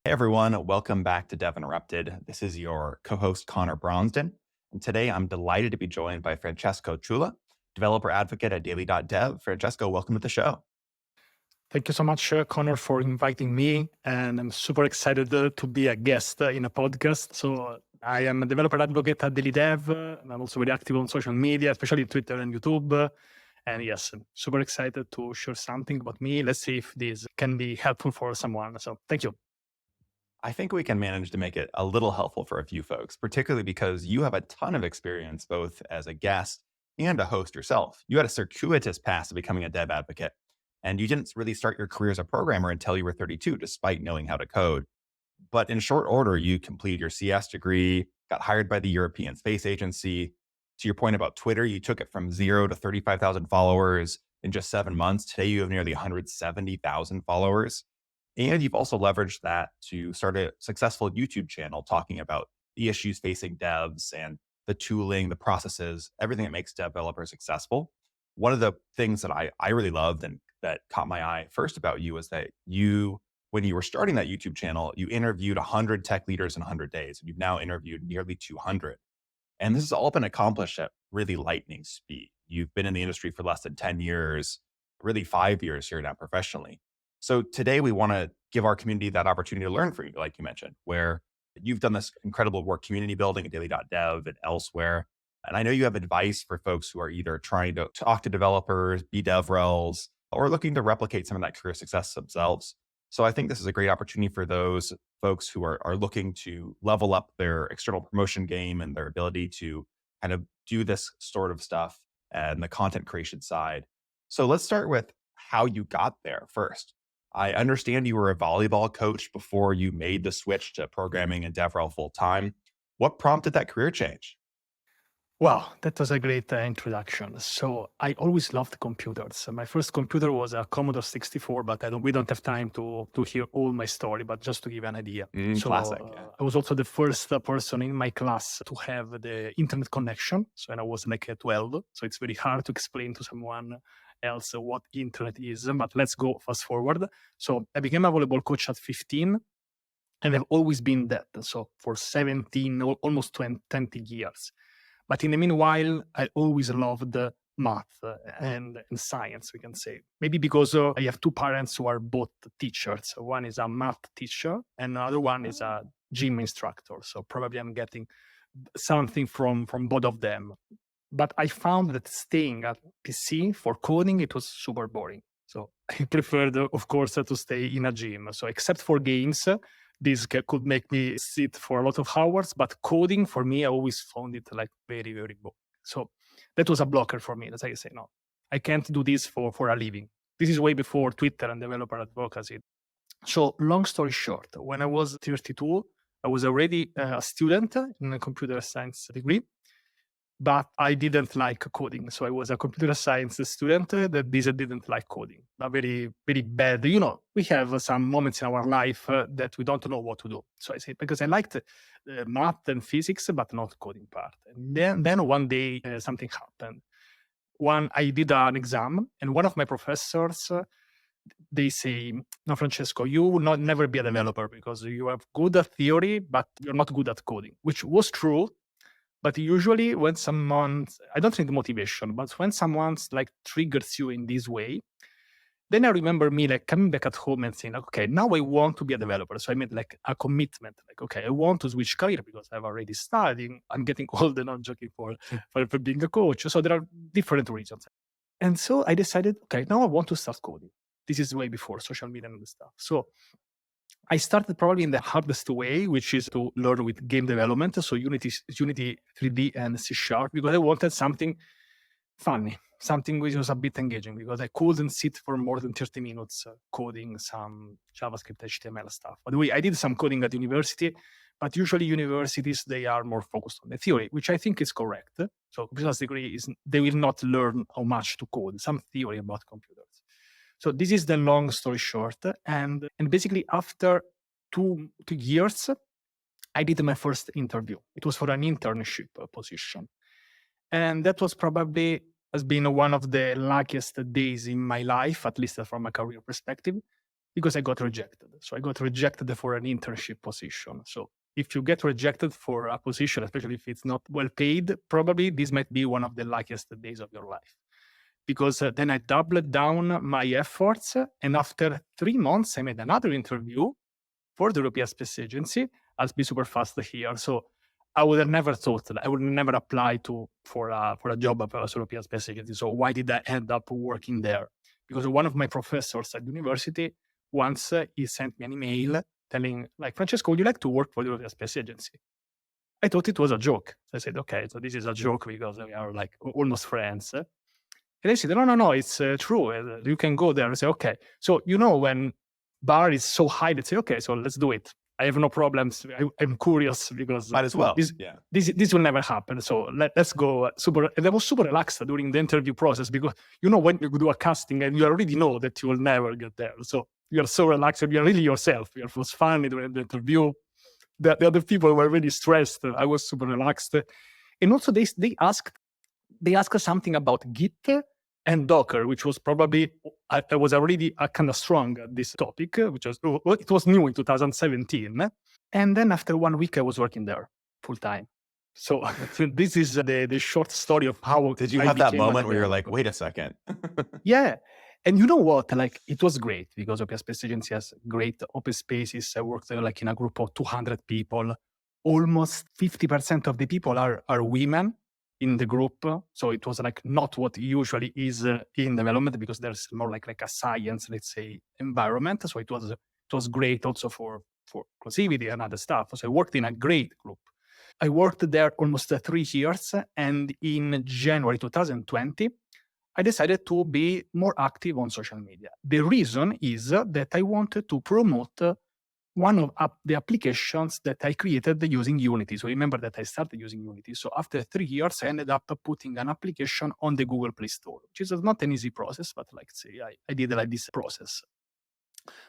Hey everyone, welcome back to Dev Interrupted. This is your co-host Connor Bronsden, and today I'm delighted to be joined by Francesco Ciulla, developer advocate at daily.dev. Francesco, welcome to the show. Thank you so much, Connor, for inviting me. And I'm super excited to be a guest in a podcast. So I am a developer advocate at daily.dev. And I'm also very active on social media, especially Twitter and YouTube. And yes, I'm super excited to share something about me. Let's see if this can be helpful for someone. So thank you. I think we can manage to make it a little helpful for a few folks, particularly because you have a ton of experience both as a guest and a host yourself. You had a circuitous path to becoming a dev advocate, and you didn't really start your career as a programmer until you were 32, despite knowing how to code. But in short order, you completed your CS degree, got hired by the European Space Agency. To your point about Twitter, you took it from 0 to 35,000 followers in just 7 months. Today, you have nearly 170,000 followers. And you've also leveraged that to start a successful YouTube channel talking about the issues facing devs and the tooling, the processes, everything that makes developers successful. One of the things that I really loved and that caught my eye first about you was that when you were starting that YouTube channel, you interviewed 100 tech leaders in 100 days. And you've now interviewed nearly 200. And this has all been accomplished at really lightning speed. You've been in the industry for less than 10 years, really 5 years here now professionally. So today we want to give our community that opportunity to learn from you, like you mentioned, where you've done this incredible work community building at daily.dev and elsewhere. And I know you have advice for folks who are either trying to talk to developers, be DevRels, or looking to replicate some of that career success themselves. So I think this is a great opportunity for those folks who are looking to level up their external promotion game and their ability to kind of do this sort of stuff and the content creation side. So let's start with how you got there first. I understand you were a volleyball coach before you made the switch to programming and DevRel full time. What prompted that career change? Wow, that was a great introduction. So I always loved computers. My first computer was a Commodore 64, but we don't have time to hear all my story, but just to give you an idea. So Classic. Yeah. I was also the first person in my class to have the internet connection. So when I was like 12, so it's very hard to explain to someone else what internet is, but let's go fast forward. So I became a volleyball coach at 15, and I've always been that. So for 17, almost 20 years. But in the meanwhile, I always loved math and science, we can say. Maybe because I have two parents who are both teachers. One is a math teacher and another one is a gym instructor. So probably I'm getting something from both of them. But I found that staying at PC for coding, it was super boring. So I preferred, of course, to stay in a gym. So except for games, this could make me sit for a lot of hours, but coding for me, I always found it like very, very boring. So that was a blocker for me. That's how I say, no, I can't do this for a living. This is way before Twitter and developer advocacy. So long story short, when I was 32, I was already a student in a computer science degree, but I didn't like coding. So I was a computer science student that didn't like coding. A very, very bad. We have some moments in our life that we don't know what to do. So I say, because I liked math and physics, but not coding part. And then one day something happened. I did an exam, and one of my professors, they say, no, Francesco, you will never be a developer because you have good at theory, but you're not good at coding, which was true. But usually when I don't need motivation, but when someone's like triggers you in this way, then I remember me like coming back at home and saying, okay, now I want to be a developer. So I made like a commitment, like, okay, I want to switch career because I've already studied. I'm getting old and I'm joking for being a coach. So there are different reasons. And so I decided, okay, now I want to start coding. This is way before social media and stuff. So I started probably in the hardest way, which is to learn with game development. So Unity 3D and C#, because I wanted something funny, something which was a bit engaging, because I couldn't sit for more than 30 minutes coding some JavaScript, HTML stuff. By the way, I did some coding at university, but usually universities, they are more focused on the theory, which I think is correct. So business degree they will not learn how much to code, some theory about computers. So this is the long story short. And basically after two years, I did my first interview. It was for an internship position. And that was probably has been one of the luckiest days in my life, at least from a career perspective, because I got rejected. So I got rejected for an internship position. So if you get rejected for a position, especially if it's not well paid, probably this might be one of the luckiest days of your life. Because then I doubled down my efforts. And after 3 months, I made another interview for the European Space Agency. I'll be super fast here. So I would have never thought that I would never apply for a job at the European Space Agency. So why did I end up working there? Because one of my professors at university once he sent me an email telling like, Francesco, would you like to work for the European Space Agency? I thought it was a joke. I said, okay, so this is a joke because we are like almost friends. And they said, no, it's true. You can go there. I say, okay. So, when bar is so high, they say, okay, so let's do it. I have no problems. I'm curious because Might as well. this will never happen. So let's go. And I was super relaxed during the interview process because, when you do a casting and you already know that you will never get there. So you're so relaxed. You're really yourself. It was funny during the interview. The other people were really stressed. I was super relaxed. And also they asked something about Git and Docker, which was probably, I was already kind of strong at this topic, it was new in 2017. And then after 1 week, I was working there full time. So this is the short story of how Did you have that moment where you're like, wait a second? Yeah. And you know what? Like, it was great because Open Space Agency has great open spaces. I worked like in a group of 200 people. Almost 50% of the people are women in the group. So it was like not what usually is in development because there's more like a science, let's say, environment. So it was great also for inclusivity and other stuff. So I worked in a great group. I worked there almost 3 years. And in January 2020, I decided to be more active on social media. The reason is that I wanted to promote one of the applications that I created using Unity. So remember that I started using Unity. So after 3 years, I ended up putting an application on the Google Play Store, which is not an easy process, but I did like this process.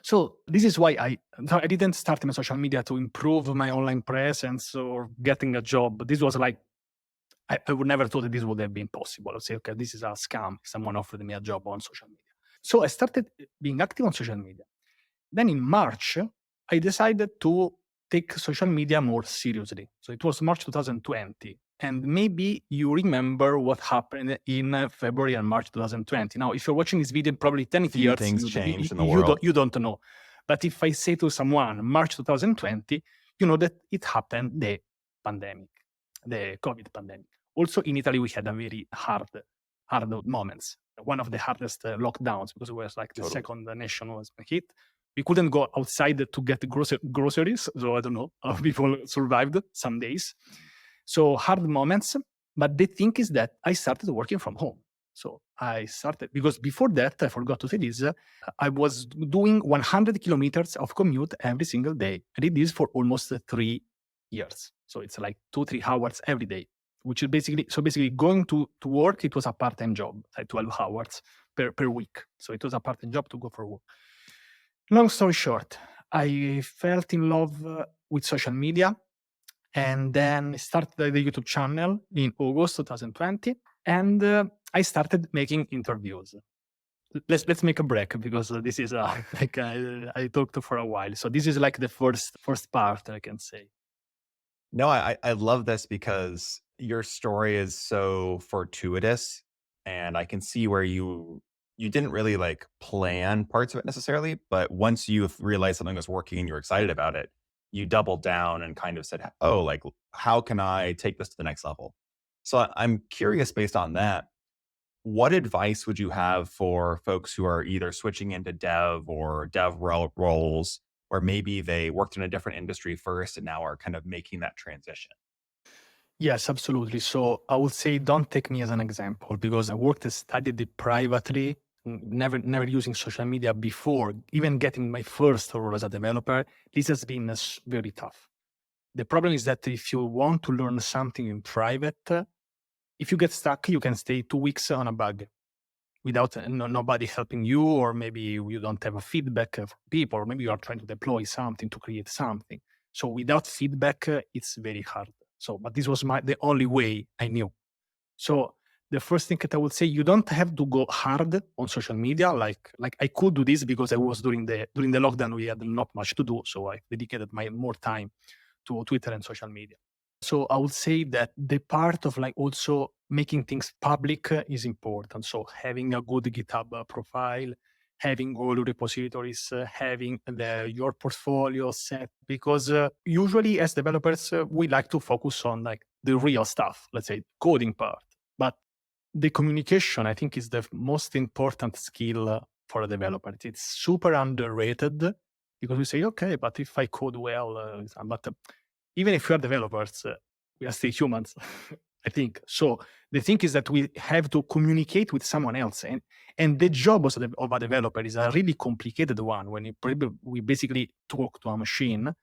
So this is why I didn't start my social media to improve my online presence or getting a job. This was like, I would never thought that this would have been possible. I'd say, okay, this is a scam. Someone offered me a job on social media. So I started being active on social media. Then in March, I decided to take social media more seriously. So it was March 2020. And maybe you remember what happened in February and March 2020. Now, if you're watching this video, probably 10 years, things changed in the world. You don't know. But if I say to someone, March 2020, you know that it happened, the pandemic, the COVID pandemic. Also in Italy, we had a very hard moments. One of the hardest lockdowns because it was like the second nation was hit. We couldn't go outside to get groceries. So I don't know how people survived some days. So hard moments. But the thing is that I started working from home. So I started, because before that, I forgot to say this, I was doing 100 kilometers of commute every single day. I did this for almost 3 years. So it's like 2-3 hours every day, which is basically going to work, it was a part-time job, like 12 hours per week. So it was a part-time job to go for work. Long story short, I fell in love with social media and then started the YouTube channel in August 2020. And I started making interviews. Let's make a break because this is like I talked for a while. So this is like the first part, I can say. No, I love this because your story is so fortuitous, and I can see where you didn't really like plan parts of it necessarily, but once you realized something was working and you're excited about it, you doubled down and kind of said, "Oh, like how can I take this to the next level?" So I'm curious based on that, what advice would you have for folks who are either switching into dev or DevRel roles, or maybe they worked in a different industry first and now are kind of making that transition? Yes, absolutely. So I would say don't take me as an example because I worked and studied it privately, never using social media before, even getting my first role as a developer. This has been very tough. The problem is that if you want to learn something in private, if you get stuck, you can stay 2 weeks on a bug without nobody helping you, or maybe you don't have a feedback from people, or maybe you are trying to deploy something to create something. So without feedback, it's very hard. So, but this was the only way I knew. So The first thing that I would say, you don't have to go hard on social media. Like I could do this because I was during the lockdown, we had not much to do. So I dedicated my more time to Twitter and social media. So I would say that the part of like also making things public is important. So having a good GitHub profile, having all the repositories, having your portfolio set, because usually as developers, we like to focus on like the real stuff, let's say coding part. But the communication, I think, is the most important skill for a developer. It's super underrated because we say, okay, but if I code well, but even if we are developers, we are still humans, I think. So the thing is that we have to communicate with someone else. And the job of a developer is a really complicated one when we basically talk to a machine,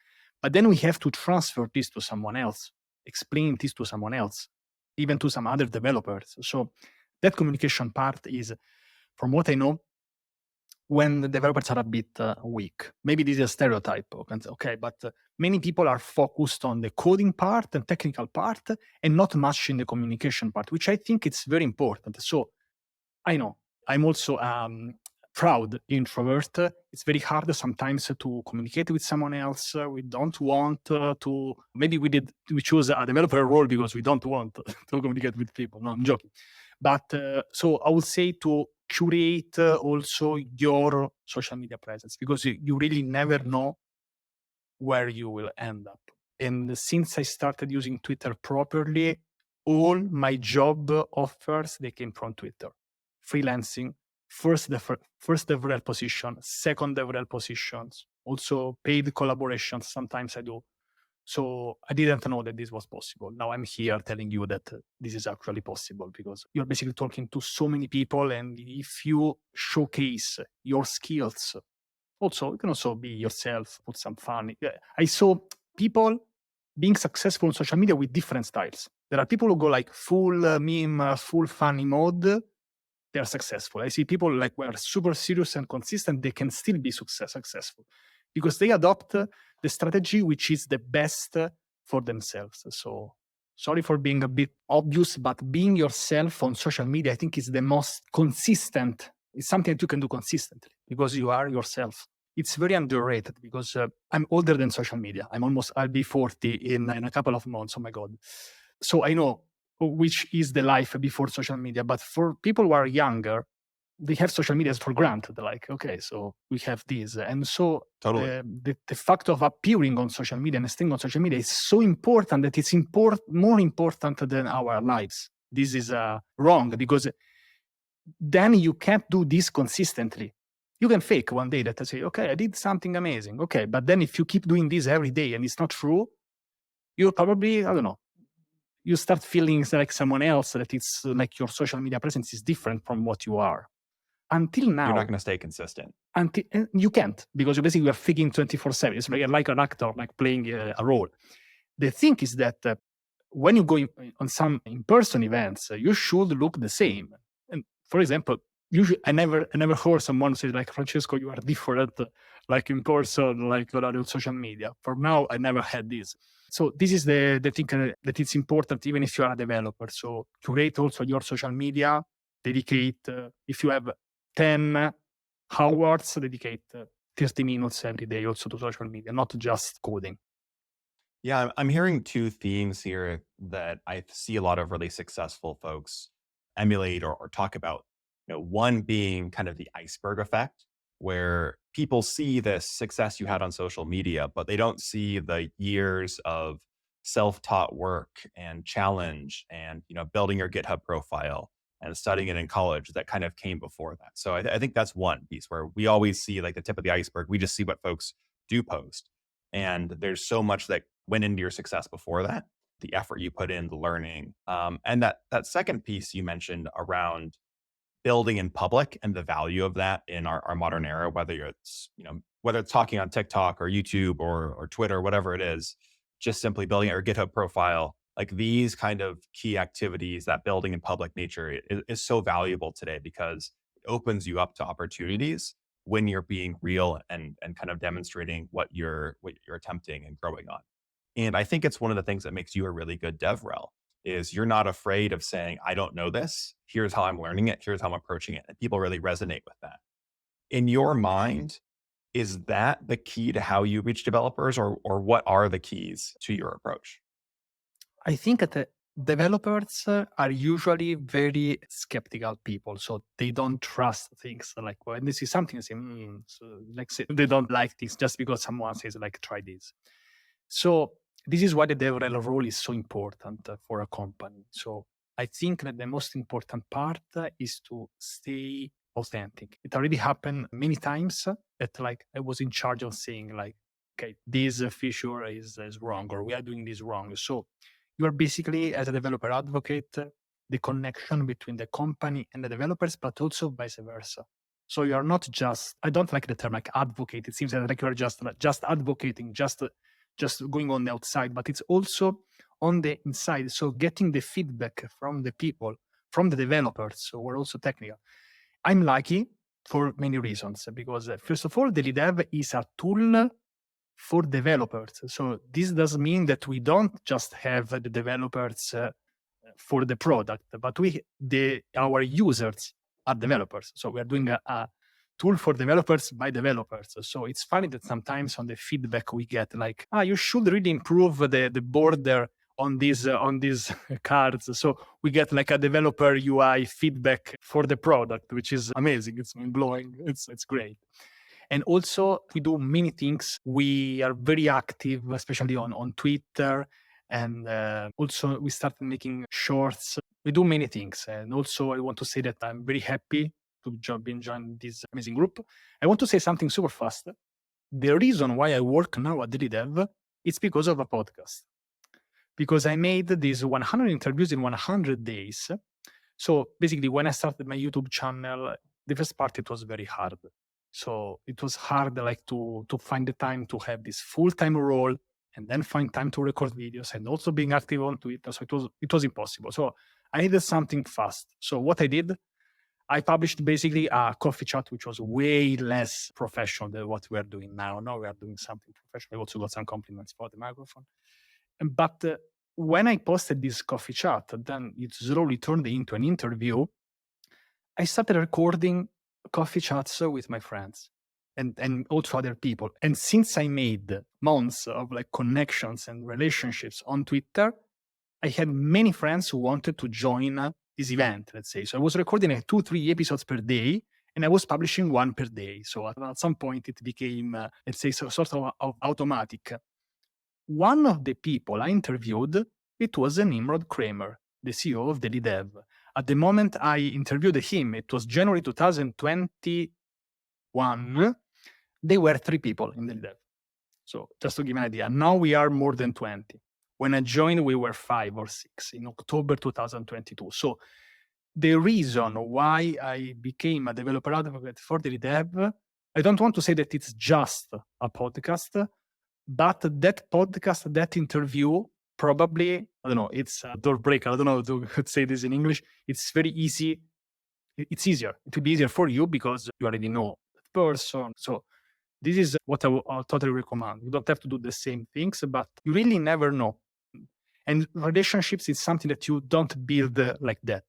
but then we have to transfer this to someone else, explain this to someone else, even to some other developers. So that communication part is, from what I know, when the developers are a bit weak. Maybe this is a stereotype. Okay, but many people are focused on the coding part and technical part and not much in the communication part, which I think it's very important. So I know I'm also proud introvert. It's very hard sometimes to communicate with someone else. We don't want to. Maybe we choose a developer role because we don't want to communicate with people. No, I'm joking. But so I would say to curate also your social media presence because you really never know where you will end up. And since I started using Twitter properly, all my job offers they came from Twitter. Freelancing, first DevRel position, second DevRel positions, also paid collaborations. Sometimes I do. So I didn't know that this was possible. Now I'm here telling you that this is actually possible because you're basically talking to so many people, and if you showcase your skills also, you can also be yourself, put some fun. Yeah, I saw people being successful on social media with different styles. There are people who go like full meme, full funny mode. They are successful. I see people like who are super serious and consistent. They can still be successful because they adopt the strategy which is the best for themselves. So sorry for being a bit obvious, but being yourself on social media, I think is the most consistent. It's something that you can do consistently because you are yourself. It's very underrated because I'm older than social media. I'll be 40 in a couple of months. Oh my God. So I know which is the life before social media. But for people who are younger, they have social media for granted. Like, okay, so we have this. And so Totally. the fact of appearing on social media and staying on social media is so important that it's more important than our lives. This is wrong because then you can't do this consistently. You can fake one day that I say, okay, I did something amazing. Okay, but then if you keep doing this every day and it's not true, you probably, I don't know, you start feeling like someone else, that it's like your social media presence is different from what you are. Until You're not now, going to stay consistent. you can't because you basically are faking 24/7. It's like an actor, like playing a role. The thing is that when you go on some in-person events, you should look the same. And for example, usually I never heard someone say like, Francesco, you are different, like in person, like on social media. For now, I never had this. So this is the thing that it's important, even if you are a developer. So curate also your social media, dedicate, if you have 10 hours, dedicate 30 minutes every day also to social media, not just coding. Yeah, I'm hearing two themes here that I see a lot of really successful folks emulate or talk about. One being kind of the iceberg effect, where people see the success you had on social media, but they don't see the years of self-taught work and challenge and building your GitHub profile and studying it in college that kind of came before that. So I think that's one piece where we always see like the tip of the iceberg. We just see what folks do post. And there's so much that went into your success before that, the effort you put in, the learning. And that second piece you mentioned around building in public and the value of that in our modern era, whether it's talking on TikTok or YouTube or Twitter, whatever it is, just simply building your GitHub profile, like these kind of key activities, that building in public nature is so valuable today because it opens you up to opportunities when you're being real and kind of demonstrating what you're attempting and growing on. And I think it's one of the things that makes you a really good DevRel is you're not afraid of saying, I don't know this. Here's how I'm learning it. Here's how I'm approaching it. And people really resonate with that. In your mind, is that the key to how you reach developers, or what are the keys to your approach? I think that developers are usually very skeptical people, so they don't trust things. Like when they see something, they say, so like they don't like this just because someone says like try this. So this is why the DevRel role is so important for a company. So I think that the most important part is to stay authentic. It already happened many times that like I was in charge of saying like, okay, this feature is wrong, or we are doing this wrong. So you are basically, as a developer advocate, the connection between the company and the developers, but also vice versa. So you are not just, I don't like the term like advocate. It seems like you are just advocating, just going on the outside, but it's also on the inside. So getting the feedback from the people, from the developers, so we're also technical. I'm lucky for many reasons because first of all, daily dev is a tool for developers. So this does mean that we don't just have the developers for the product, but our users are developers. So we are doing a tool for developers by developers. So it's funny that sometimes on the feedback we get like, you should really improve the border on these cards. So we get like a developer UI feedback for the product, which is amazing. It's mind blowing. It's great. And also, we do many things. We are very active, especially on Twitter. And also, we started making shorts. We do many things. And also, I want to say that I'm very happy to be joined this amazing group. I want to say something super fast. The reason why I work now at Daily Dev is because of a podcast. Because I made these 100 interviews in 100 days. So basically, when I started my YouTube channel, the first part, it was very hard. So it was hard like to find the time to have this full-time role and then find time to record videos and also being active on Twitter. So it was impossible. So I needed something fast. So what I did, I published basically a coffee chat, which was way less professional than what we are doing now. Now we are doing something professional. I also got some compliments for the microphone. But when I posted this coffee chat, then it slowly turned into an interview. I started recording coffee chats with my friends and also other people. And since I made months of like connections and relationships on Twitter, I had many friends who wanted to join this event, let's say. So I was recording like 2-3 episodes per day, and I was publishing one per day. So at some point it became, let's say, sort of automatic. One of the people I interviewed, it was Nimrod Kramer, the CEO of Daily Dev. At the moment I interviewed him, it was January 2021. There were 3 people in Daily Dev. So just to give an idea, now we are more than 20. When I joined, we were 5 or 6 in October 2022. So the reason why I became a developer advocate for Daily Dev, I don't want to say that it's just a podcast, but that podcast, that interview, probably, I don't know, it's a door breaker. I don't know how to say this in English. It's very easy. It's easier. It will be easier for you because you already know that person. So this is what I'll totally recommend. You don't have to do the same things, but you really never know. And relationships is something that you don't build like that.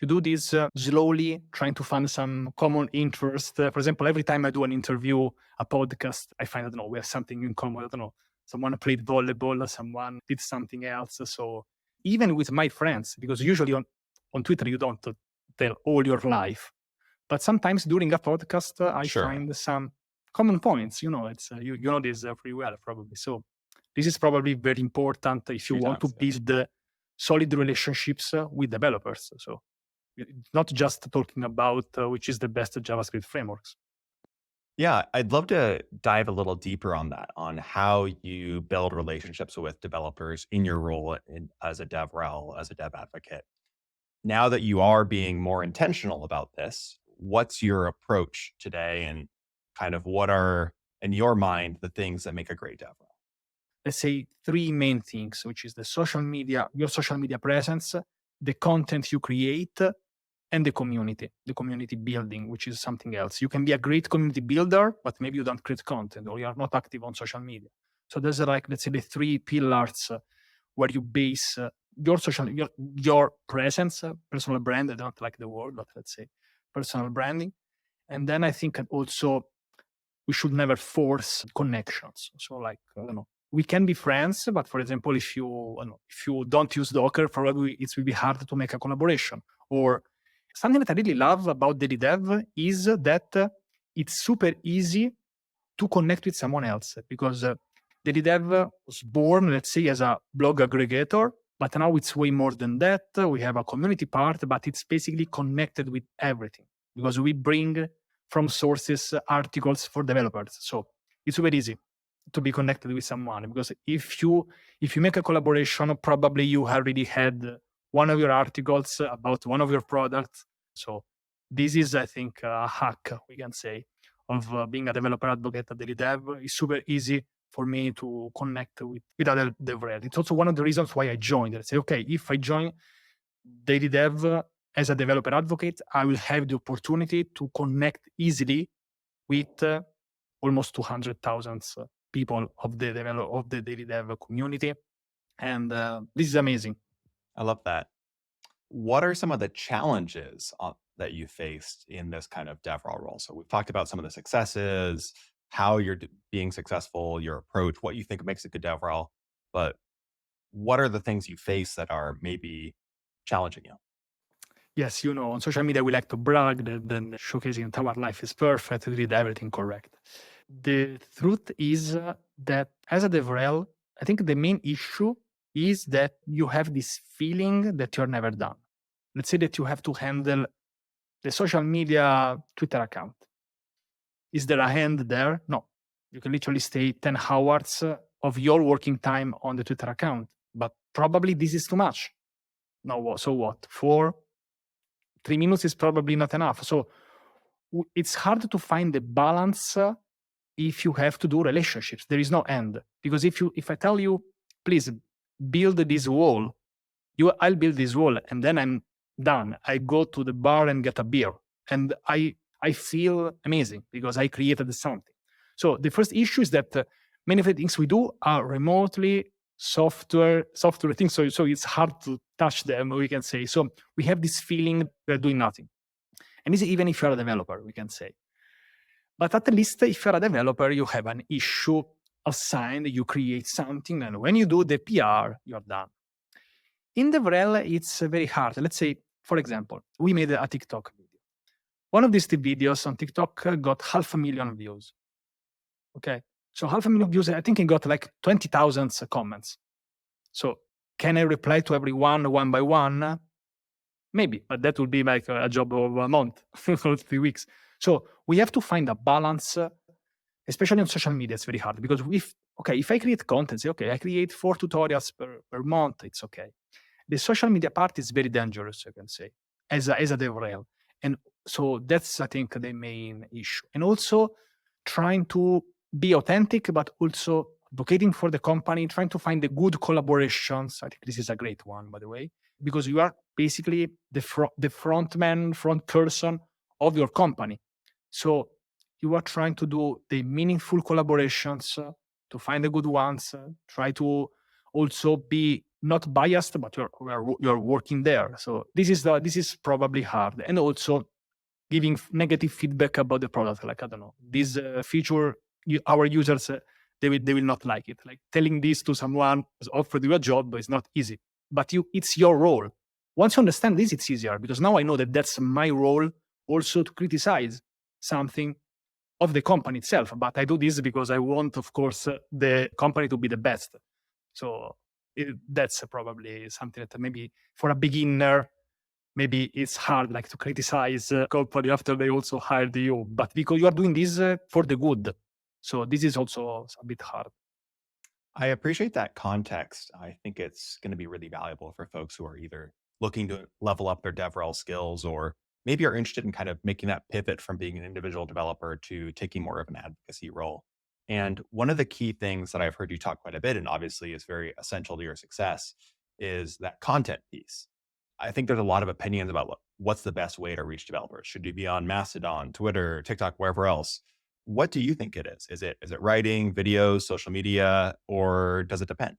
You do this slowly, trying to find some common interest. For example, every time I do an interview, a podcast, I find, I don't know, we have something in common. I don't know, someone played volleyball, someone did something else. So even with my friends, because usually on Twitter, you don't tell all your life. But sometimes during a podcast, I Sure. find some common points. You know, it's you know this pretty well, probably. So this is probably very important if you want to build solid relationships with developers. So it's not just talking about which is the best JavaScript frameworks. Yeah, I'd love to dive a little deeper on that, on how you build relationships with developers in your role as a DevRel, as a dev advocate. Now that you are being more intentional about this, what's your approach today, and kind of what are, in your mind, the things that make a great DevRel? Let's say 3 main things, which is the social media, your social media presence, the content you create, and the community building, which is something else. You can be a great community builder, but maybe you don't create content or you are not active on social media. So there's like, let's say, the 3 pillars where you base your social, your presence, personal brand. I don't like the word, but let's say personal branding. And then I think also we should never force connections. So like, I don't know, we can be friends, but for example, if you, I don't know, if you don't use Docker, probably it will be hard to make a collaboration. Or something that I really love about daily dev is that it's super easy to connect with someone else because daily dev was born, let's say, as a blog aggregator, but now it's way more than that. We have a community part, but it's basically connected with everything because we bring from sources articles for developers. So it's very easy to be connected with someone because if you make a collaboration, probably you already had one of your articles about one of your products. So this is, I think, a hack, we can say, of being a developer advocate at daily dev. It's super easy for me to connect with other DevRel. It's also one of the reasons why I joined. I say, okay, if I join daily dev as a developer advocate, I will have the opportunity to connect easily with almost 200,000 people of the daily dev community. And this is amazing. I love that. What are some of the challenges that you faced in this kind of DevRel role? So we've talked about some of the successes, how you're being successful, your approach, what you think makes a good DevRel, but what are the things you face that are maybe challenging you? Yes, on social media, we like to brag that then showcasing that our life is perfect, we did everything correct. The truth is that as a DevRel, I think the main issue is that you have this feeling that you're never done. Let's say that you have to handle the social media Twitter account. Is there a hand there? No. You can literally stay 10 hours of your working time on the Twitter account, but probably this is too much. No, so what? 3 minutes is probably not enough. So it's hard to find the balance if you have to do relationships. There is no end. Because if I tell you, please build this wall, I'll build this wall and then I'm done. I go to the bar and get a beer. And I feel amazing because I created something. So the first issue is that many of the things we do are remotely software things. So it's hard to touch them, we can say. So we have this feeling we're doing nothing. And this is even if you're a developer, we can say. But at least if you're a developer, you have an issue assigned, you create something, and when you do the PR, you're done. In DevRel, it's very hard. Let's say, for example, we made a TikTok video. One of these videos on TikTok got 500,000 views. Okay, so 500,000 views, I think it got like 20,000 comments. So can I reply to everyone one by one? Maybe, but that would be like a job of a month or 3 weeks. So we have to find a balance, especially on social media. It's very hard because if I create content, say, okay, I create 4 tutorials per month, it's okay. The social media part is very dangerous, I can say, as a DevRel. And so that's, I think, the main issue. And also trying to be authentic, but also advocating for the company, trying to find the good collaborations. I think this is a great one, by the way, because you are basically the front person of your company. So you are trying to do the meaningful collaborations, to find the good ones, try to also be not biased, but you're working there. So this is probably hard. And also giving negative feedback about the product. Like, I don't know, this feature, our users, they will not like it. Like telling this to someone who's offered you a job is not easy, but it's your role. Once you understand this, it's easier because now I know that that's my role also to criticize something of the company itself. But I do this because I want, of course, the company to be the best. So that's probably something that maybe for a beginner, maybe it's hard like to criticize a company after they also hired you, but because you are doing this for the good. So this is also a bit hard. I appreciate that context. I think it's going to be really valuable for folks who are either looking to level up their DevRel skills or maybe are interested in kind of making that pivot from being an individual developer to taking more of an advocacy role. And one of the key things that I've heard you talk quite a bit, and obviously is very essential to your success, is that content piece. I think there's a lot of opinions about what's the best way to reach developers. Should you be on Mastodon, Twitter, TikTok, wherever else? What do you think it is? Is it writing, videos, social media, or does it depend?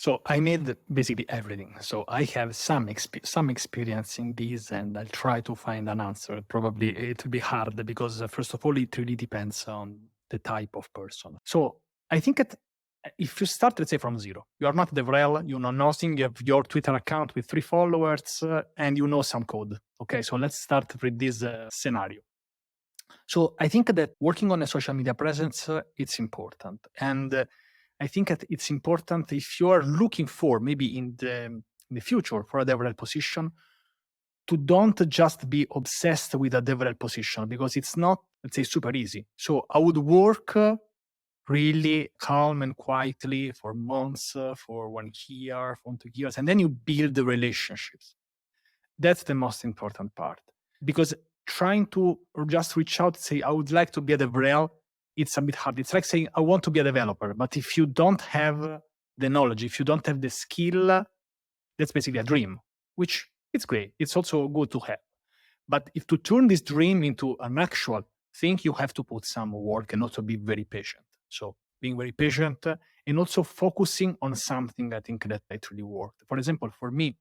So I made basically everything. So I have some experience in this, and I'll try to find an answer. Probably it will be hard because first of all, it really depends on the type of person. So I think that if you start, let's say from zero, you are not DevRel, you know nothing, you have your Twitter account with 3 followers, and you know some code. Okay, so let's start with this scenario. So I think that working on a social media presence, it's important. And I think that it's important if you are looking for maybe in the future for a DevRel position to don't just be obsessed with a DevRel position because it's not, let's say, super easy. So I would work really calm and quietly for months, for 1 year, for 2 years, and then you build the relationships. That's the most important part. Because trying to just reach out, say, I would like to be a DevRel, it's a bit hard. It's like saying, I want to be a developer. But if you don't have the knowledge, if you don't have the skill, that's basically a dream, which it's great. It's also good to have. But if to turn this dream into an actual thing, you have to put some work and also be very patient. So being very patient and also focusing on something, I think that it really worked. For example, for me,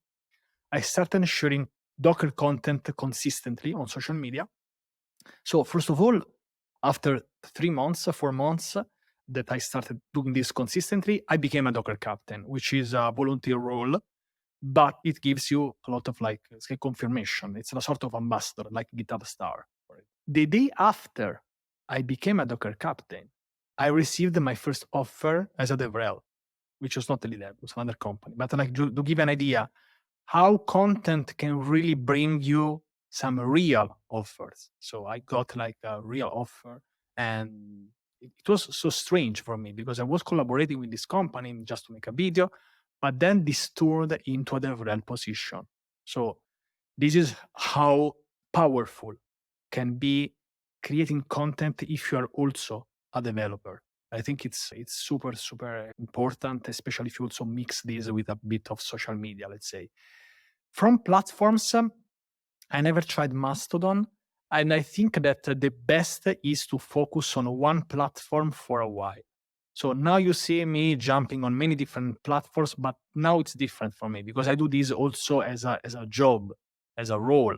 I started sharing Docker content consistently on social media. So first of all, after 3 months, 4 months that I started doing this consistently, I became a Docker captain, which is a volunteer role, but it gives you a lot of like confirmation. It's a sort of ambassador, like GitHub star. The day after I became a Docker captain, I received my first offer as a DevRel, which was not daily.dev, it was another company. But like to give an idea, how content can really bring you some real offers. So I got like a real offer, and it was so strange for me because I was collaborating with this company just to make a video, but then this turned into a DevRel position. So this is how powerful can be creating content if you are also a developer. I think it's super, super important, especially if you also mix this with a bit of social media, let's say. From platforms, I never tried Mastodon, and I think that the best is to focus on one platform for a while. So now you see me jumping on many different platforms, but now it's different for me because I do this also as a job, as a role.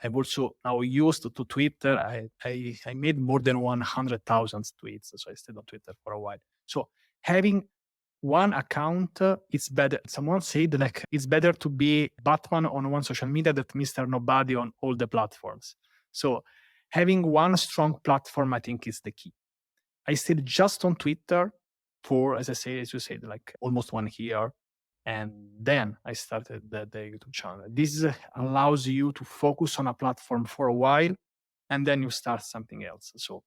I've also now used to Twitter. I made more than 100,000 tweets, so I stayed on Twitter for a while. So having one account, it's better. Someone said like it's better to be Batman on one social media than Mr. Nobody on all the platforms. So having one strong platform, I think, is the key. I stayed just on Twitter for, as you said, like almost 1 year. And then I started the YouTube channel. This allows you to focus on a platform for a while and then you start something else. So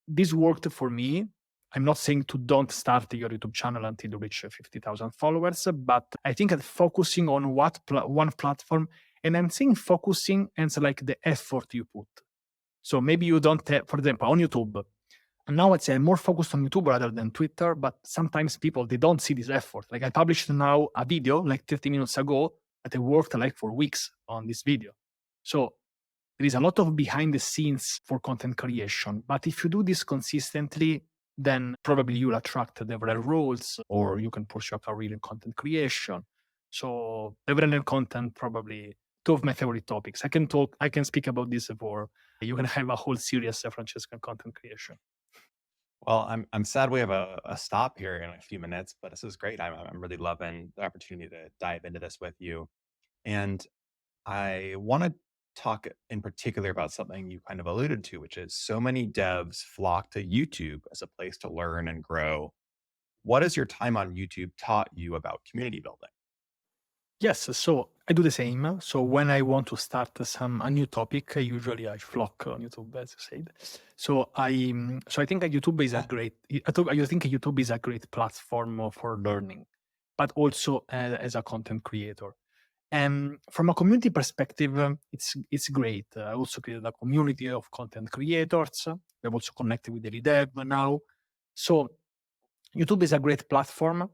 this worked for me. I'm not saying to don't start your YouTube channel until you reach 50,000 followers, but I think that focusing on one platform, and I'm saying focusing and like the effort you put. So maybe you don't have, for example, on YouTube, and now I'd say I'm more focused on YouTube rather than Twitter, but sometimes people, they don't see this effort. Like I published now a video like 30 minutes ago that I worked like for weeks on this video. So there is a lot of behind the scenes for content creation. But if you do this consistently, then probably you'll attract DevRel roles or you can pursue a career in content creation. So DevRel content, probably two of my favorite topics. I can speak about this for, you can have a whole series of Francesco content creation. Well, I'm sad we have a stop here in a few minutes, but this is great. I'm really loving the opportunity to dive into this with you. And I want to talk in particular about something you kind of alluded to, which is so many devs flock to YouTube as a place to learn and grow. What has your time on YouTube taught you about community building? Yes, so I do the same. So when I want to start a new topic, usually I flock on YouTube, as you said. So I think that YouTube is a great. I think YouTube is a great platform for learning, but also as a content creator. And from a community perspective, it's great. I also created a community of content creators. We've also connected with daily dev now. So YouTube is a great platform.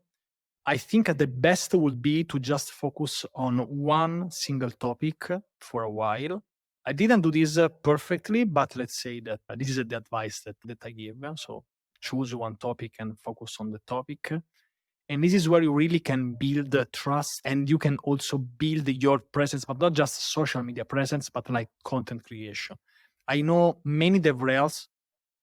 I think the best would be to just focus on one single topic for a while. I didn't do this perfectly, but let's say that this is the advice that I give. So choose one topic and focus on the topic. And this is where you really can build trust, and you can also build your presence, but not just social media presence, but like content creation. I know many DevRels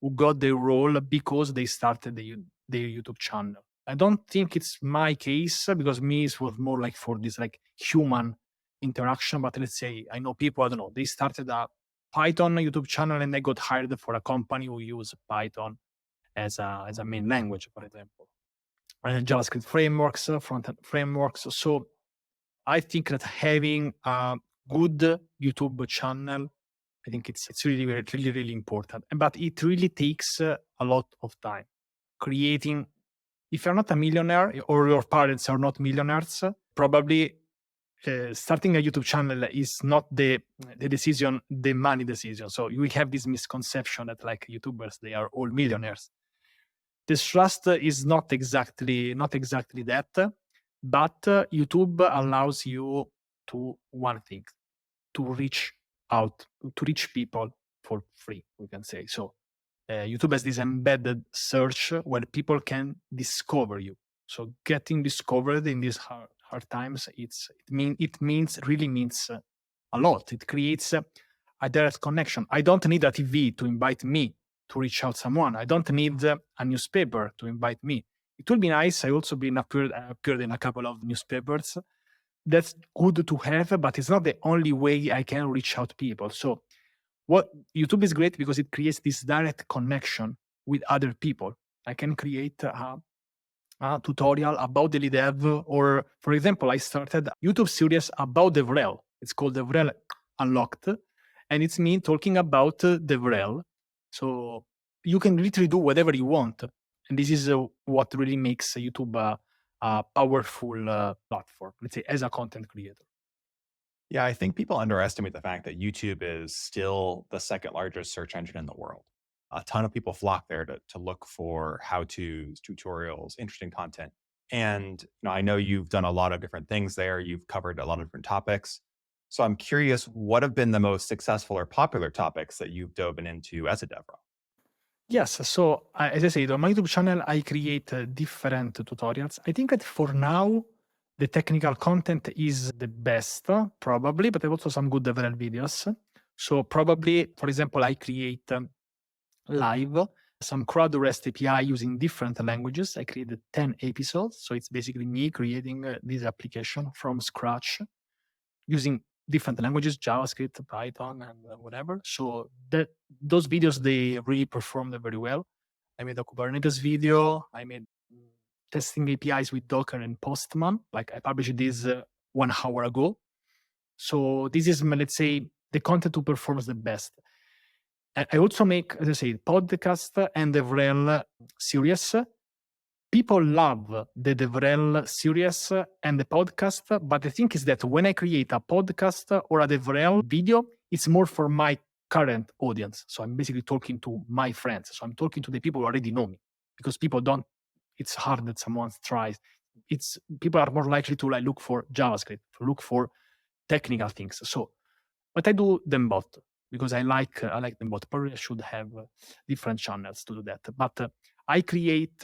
who got their role because they started their YouTube channel. I don't think it's my case because me it was more like for this like human interaction. But let's say I know people, I don't know, they started a Python YouTube channel and they got hired for a company who use Python as a main language, for example. And JavaScript frameworks, front-end frameworks. So I think that having a good YouTube channel, I think it's really, really, really important. But it really takes a lot of time. Creating, if you're not a millionaire or your parents are not millionaires, probably starting a YouTube channel is not the decision, the money decision. So we have this misconception that like YouTubers, they are all millionaires. This trust is not exactly that, but YouTube allows you to one thing, to reach out, to reach people for free, we can say. So YouTube has this embedded search where people can discover you. So getting discovered in these hard times, it really means a lot. It creates a direct connection. I don't need a TV to invite me to reach out someone. I don't need a newspaper to invite me. It will be nice. I also appeared in a couple of newspapers. That's good to have, but it's not the only way I can reach out people. So what YouTube is great because it creates this direct connection with other people. I can create a tutorial about daily dev, or for example, I started a YouTube series about DevRel. It's called DevRel Unlocked, and it's me talking about DevRel. So you can literally do whatever you want. And this is what really makes YouTube a powerful platform, let's say, as a content creator. Yeah, I think people underestimate the fact that YouTube is still the second largest search engine in the world. A ton of people flock there to look for how-tos, tutorials, interesting content. And I know you've done a lot of different things there. You've covered a lot of different topics. So I'm curious, what have been the most successful or popular topics that you've dove into as a DevRel? Yes, so as I said, on my YouTube channel, I create different tutorials. I think that for now, the technical content is the best, probably, but I have also some good DevRel videos. So probably, for example, I create live some crowd REST API using different languages. I created 10 episodes. So it's basically me creating this application from scratch using different languages, JavaScript, Python, and whatever. So those videos, they really performed very well. I made a Kubernetes video. I made testing APIs with Docker and Postman. Like I published this 1 hour ago. So this is, let's say, the content who performs the best. I also make, as I said, podcast and DevRel series. People love the DevRel series and the podcast, but the thing is that when I create a podcast or a DevRel video, it's more for my current audience. So I'm basically talking to my friends. So I'm talking to the people who already know me, because people don't, it's hard that someone tries. People are more likely to like look for JavaScript, to look for technical things. So, but I do them both because I like them both. Probably I should have different channels to do that. But I create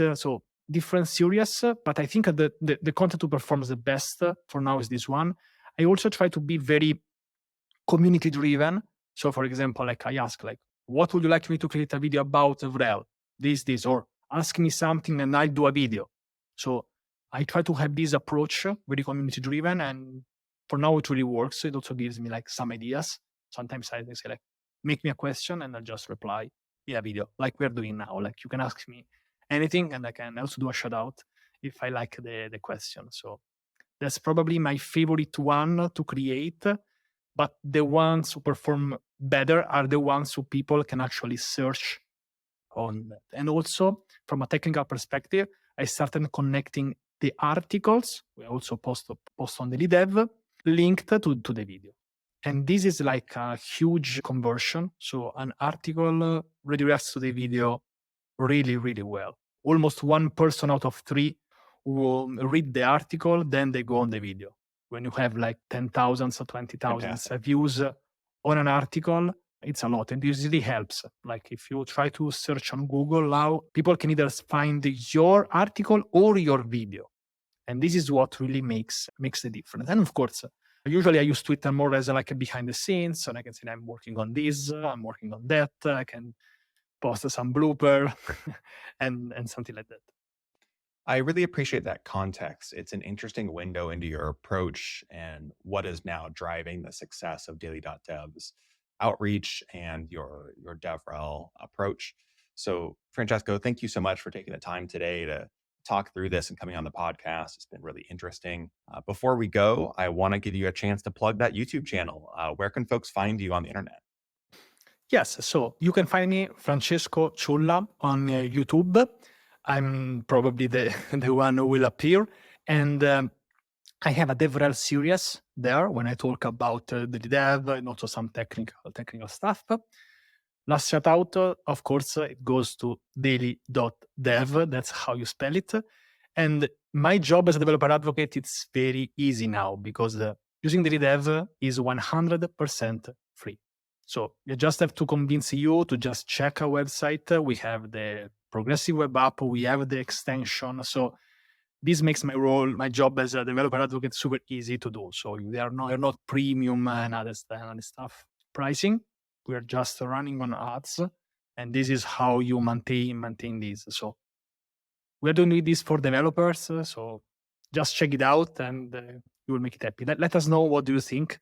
different series, but I think the content who performs the best for now is this one. I also try to be very community driven. So for example, like I ask, like, what would you like me to create a video about DevRel? This, or ask me something and I'll do a video. So I try to have this approach, very community driven, and for now it really works. It also gives me like some ideas. Sometimes I say like, make me a question and I'll just reply in a video, like we're doing now. Like you can ask me anything and I can also do a shout out if I like the question. So that's probably my favorite one to create. But the ones who perform better are the ones who people can actually search on that. And also from a technical perspective, I started connecting the articles. We also post on daily.dev linked to the video. And this is like a huge conversion. So an article redirects to the video really, really well. Almost 1 person out of 3 will read the article, then they go on the video. When you have like 10,000 or 20,000 views on an article, it's a lot. And this really helps. Like if you try to search on Google now, people can either find your article or your video. And this is what really makes the difference. And of course, usually I use Twitter more as like a behind the scenes, and I can say I'm working on this, I'm working on that. I can post some blooper and something like that. I really appreciate that context. It's an interesting window into your approach and what is now driving the success of daily.dev's outreach and your DevRel approach. So, Francesco, thank you so much for taking the time today to talk through this and coming on the podcast. It's been really interesting. Before we go, I want to give you a chance to plug that YouTube channel. Where can folks find you on the internet? Yes, so you can find me Francesco Ciulla on YouTube. I'm probably the the one who will appear, and I have a DevRel series there when I talk about the dev and also some technical stuff. Last shout out, of course, it goes to daily.dev. That's how you spell it. And my job as a developer advocate, it's very easy now because using daily.dev is 100% free. So you just have to convince you to just check our website. We have the progressive web app, we have the extension. So this makes my job as a developer advocate super easy to do. So you're not premium and other stuff pricing. We're just running on ads, and this is how you maintain this. So we're doing this for developers. So just check it out, and you will make it happy. Let us know what do you think in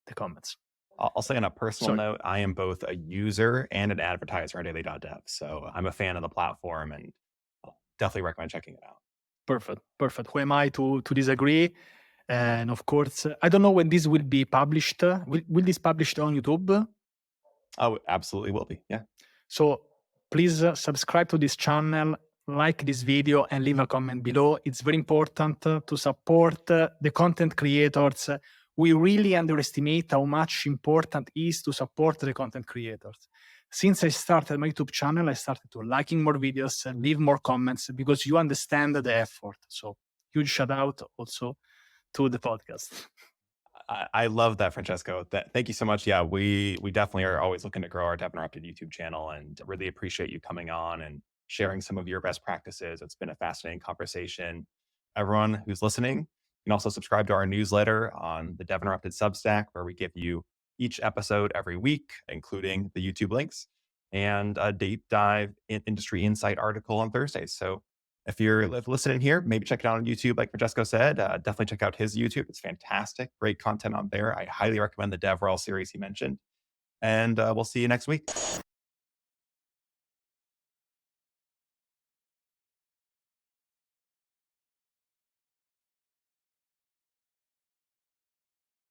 the comments. I'll say on a personal Sorry. note, I am both a user and an advertiser on daily.dev. So I'm a fan of the platform and I'll definitely recommend checking it out. Perfect. Who am I to disagree? And of course, I don't know when this will be published. Will this published on YouTube? Oh, absolutely will be. Yeah. So please subscribe to this channel, like this video, and leave a comment below. It's very important to support the content creators. We really underestimate how much important it is to support the content creators. Since I started my YouTube channel, I started to liking more videos and leave more comments because you understand the effort. So huge shout out also to the podcast. I love that, Francesco. Thank you so much. Yeah, we definitely are always looking to grow our Dev Interrupted YouTube channel and really appreciate you coming on and sharing some of your best practices. It's been a fascinating conversation. Everyone who's listening, you can also subscribe to our newsletter on the Dev Interrupted Substack, where we give you each episode every week, including the YouTube links, and a deep dive industry insight article on Thursdays. So if you're listening here, maybe check it out on YouTube. Like Francesco said, definitely check out his YouTube. It's fantastic. Great content on there. I highly recommend the DevRel series he mentioned. And we'll see you next week.